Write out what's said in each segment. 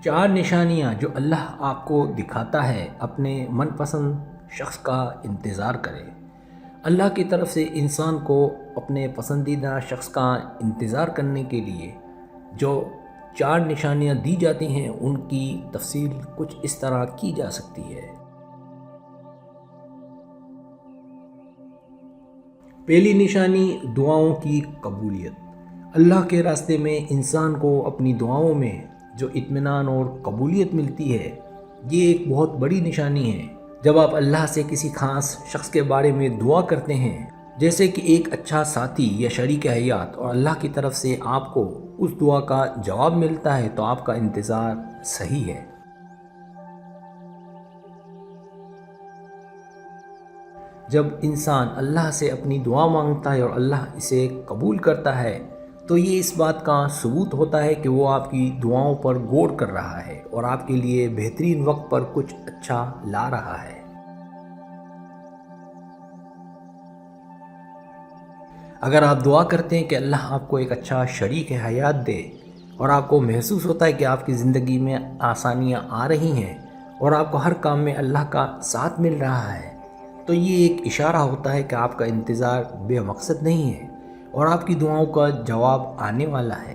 4 نشانیاں جو اللہ آپ کو دکھاتا ہے اپنے من پسند شخص کا انتظار کرے۔ اللہ کی طرف سے انسان کو اپنے پسندیدہ شخص کا انتظار کرنے کے لیے جو 4 نشانیاں دی جاتی ہیں ان کی تفصیل کچھ اس طرح کی جا سکتی ہے۔ پہلی نشانی دعاؤں کی قبولیت۔ اللہ کے راستے میں انسان کو اپنی دعاؤں میں جو اطمینان اور قبولیت ملتی ہے یہ ایک بہت بڑی نشانی ہے۔ جب آپ اللہ سے کسی خاص شخص کے بارے میں دعا کرتے ہیں جیسے کہ ایک اچھا ساتھی یا شریک حیات اور اللہ کی طرف سے آپ کو اس دعا کا جواب ملتا ہے تو آپ کا انتظار صحیح ہے۔ جب انسان اللہ سے اپنی دعا مانگتا ہے اور اللہ اسے قبول کرتا ہے تو یہ اس بات کا ثبوت ہوتا ہے کہ وہ آپ کی دعاؤں پر غور کر رہا ہے اور آپ کے لیے بہترین وقت پر کچھ اچھا لا رہا ہے۔ اگر آپ دعا کرتے ہیں کہ اللہ آپ کو ایک اچھا شریک حیات دے اور آپ کو محسوس ہوتا ہے کہ آپ کی زندگی میں آسانیاں آ رہی ہیں اور آپ کو ہر کام میں اللہ کا ساتھ مل رہا ہے تو یہ ایک اشارہ ہوتا ہے کہ آپ کا انتظار بے مقصد نہیں ہے اور آپ کی دعاؤں کا جواب آنے والا ہے۔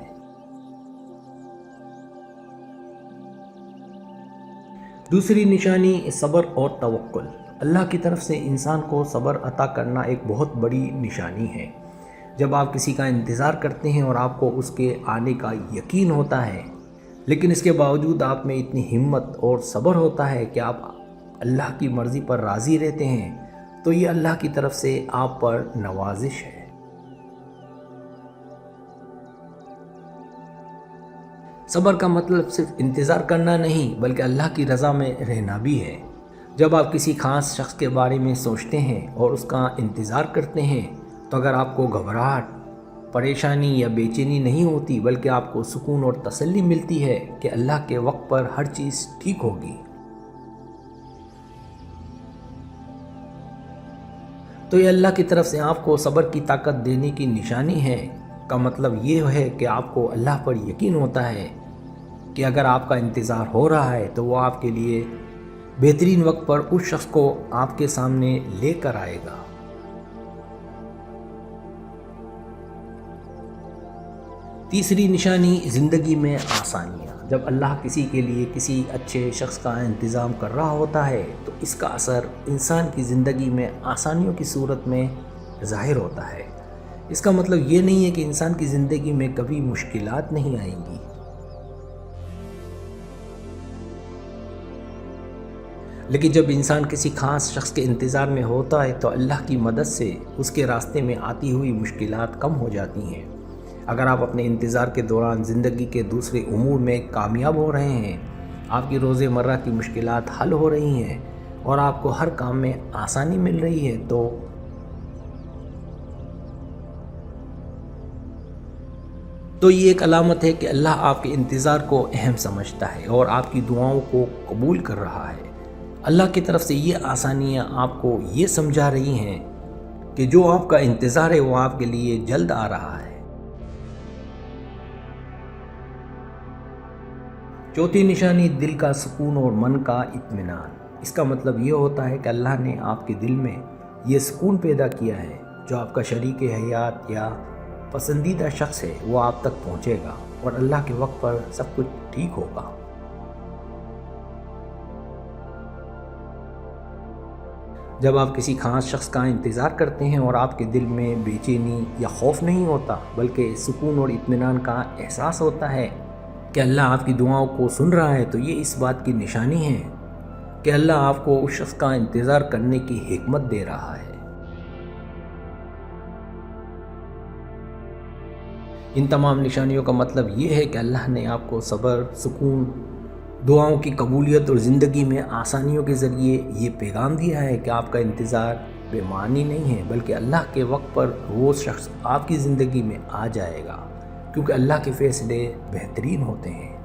دوسری نشانی صبر اور توکل۔ اللہ کی طرف سے انسان کو صبر عطا کرنا ایک بہت بڑی نشانی ہے۔ جب آپ کسی کا انتظار کرتے ہیں اور آپ کو اس کے آنے کا یقین ہوتا ہے لیکن اس کے باوجود آپ میں اتنی ہمت اور صبر ہوتا ہے کہ آپ اللہ کی مرضی پر راضی رہتے ہیں تو یہ اللہ کی طرف سے آپ پر نوازش ہے۔ صبر کا مطلب صرف انتظار کرنا نہیں بلکہ اللہ کی رضا میں رہنا بھی ہے۔ جب آپ کسی خاص شخص کے بارے میں سوچتے ہیں اور اس کا انتظار کرتے ہیں تو اگر آپ کو گھبراہٹ، پریشانی یا بے چینی نہیں ہوتی بلکہ آپ کو سکون اور تسلی ملتی ہے کہ اللہ کے وقت پر ہر چیز ٹھیک ہوگی۔ تو یہ اللہ کی طرف سے آپ کو صبر کی طاقت دینے کی نشانی ہے۔ کا مطلب یہ ہے کہ آپ کو اللہ پر یقین ہوتا ہے کہ اگر آپ کا انتظار ہو رہا ہے تو وہ آپ کے لیے بہترین وقت پر اس شخص کو آپ کے سامنے لے کر آئے گا۔ تیسری نشانی زندگی میں آسانیاں۔ جب اللہ کسی کے لیے کسی اچھے شخص کا انتظام کر رہا ہوتا ہے تو اس کا اثر انسان کی زندگی میں آسانیوں کی صورت میں ظاہر ہوتا ہے۔ اس کا مطلب یہ نہیں ہے کہ انسان کی زندگی میں کبھی مشکلات نہیں آئیں گی، لیکن جب انسان کسی خاص شخص کے انتظار میں ہوتا ہے تو اللہ کی مدد سے اس کے راستے میں آتی ہوئی مشکلات کم ہو جاتی ہیں۔ اگر آپ اپنے انتظار کے دوران زندگی کے دوسرے امور میں کامیاب ہو رہے ہیں، آپ کی روز مرہ کی مشکلات حل ہو رہی ہیں اور آپ کو ہر کام میں آسانی مل رہی ہے تو یہ ایک علامت ہے کہ اللہ آپ کے انتظار کو اہم سمجھتا ہے اور آپ کی دعاؤں کو قبول کر رہا ہے۔ اللہ کی طرف سے یہ آسانیاں آپ کو یہ سمجھا رہی ہیں کہ جو آپ کا انتظار ہے وہ آپ کے لیے جلد آ رہا ہے۔ چوتھی نشانی دل کا سکون اور من کا اطمینان۔ اس کا مطلب یہ ہوتا ہے کہ اللہ نے آپ کے دل میں یہ سکون پیدا کیا ہے جو آپ کا شریک حیات یا پسندیدہ شخص ہے وہ آپ تک پہنچے گا اور اللہ کے وقت پر سب کچھ ٹھیک ہوگا۔ جب آپ کسی خاص شخص کا انتظار کرتے ہیں اور آپ کے دل میں بے چینی یا خوف نہیں ہوتا بلکہ سکون اور اطمینان کا احساس ہوتا ہے کہ اللہ آپ کی دعاؤں کو سن رہا ہے تو یہ اس بات کی نشانی ہے کہ اللہ آپ کو اس شخص کا انتظار کرنے کی حکمت دے رہا ہے۔ ان تمام نشانیوں کا مطلب یہ ہے کہ اللہ نے آپ کو صبر، سکون، دعاؤں کی قبولیت اور زندگی میں آسانیوں کے ذریعے یہ پیغام دیا ہے کہ آپ کا انتظار بے معنی نہیں ہے بلکہ اللہ کے وقت پر وہ شخص آپ کی زندگی میں آ جائے گا کیونکہ اللہ کے فیصلے بہترین ہوتے ہیں۔